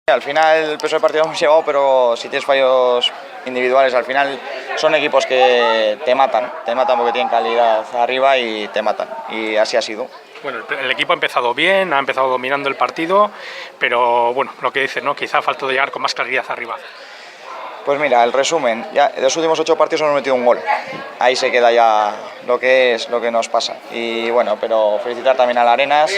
Al final el peso del partido lo hemos llevado, pero si tienes fallos individuales, al final son equipos que te matan porque tienen calidad arriba y te matan, y así ha sido. Bueno, el equipo ha empezado bien, ha empezado dominando el partido, pero bueno, lo que dices, ¿no? Quizá falta de llegar con más claridad arriba. Pues mira, el resumen, ya de los últimos 8 partidos hemos metido un gol. Ahí se queda ya lo que nos pasa. Y bueno, pero felicitar también al Arenas,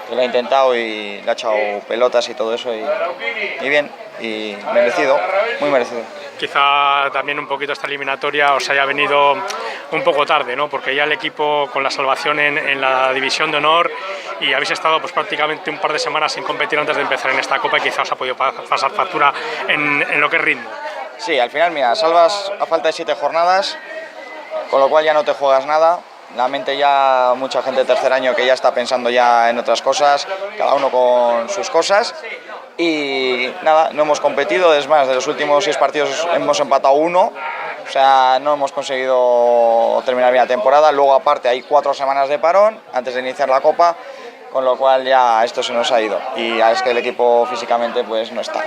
que lo ha intentado y le ha echado pelotas y todo eso, y bien, y merecido, muy merecido. Quizá también un poquito esta eliminatoria os haya venido un poco tarde, ¿no? Porque ya el equipo con la salvación en la división de honor, y habéis estado pues prácticamente un par de semanas sin competir antes de empezar en esta Copa, y quizá os ha podido pasar factura en lo que es ritmo. Sí, al final, mira, salvas a falta de 7 jornadas, con lo cual ya no te juegas nada. La mente ya, mucha gente de tercer año que ya está pensando ya en otras cosas, cada uno con sus cosas. Y nada, no hemos competido, es más, de los últimos 6 partidos hemos empatado 1, o sea, no hemos conseguido terminar bien la temporada. Luego aparte hay 4 semanas de parón antes de iniciar la Copa, con lo cual ya esto se nos ha ido, y es que el equipo físicamente pues no estaba.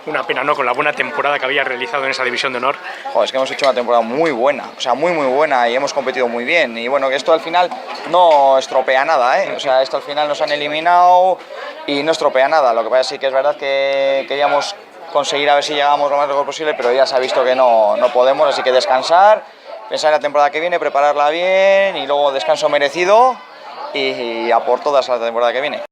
Una pena, ¿no? Con la buena temporada que había realizado en esa división de honor. Joder, es que hemos hecho una temporada muy buena, o sea, muy buena, y hemos competido muy bien, y bueno, que esto al final no estropea nada, ¿eh? O sea, esto al final nos han eliminado y no estropea nada. Lo que pasa es que es verdad que queríamos conseguir a ver si llegamos lo más lejos posible, pero ya se ha visto que no podemos, así que descansar, pensar en la temporada que viene, prepararla bien, y luego descanso merecido y a por todas la temporada que viene.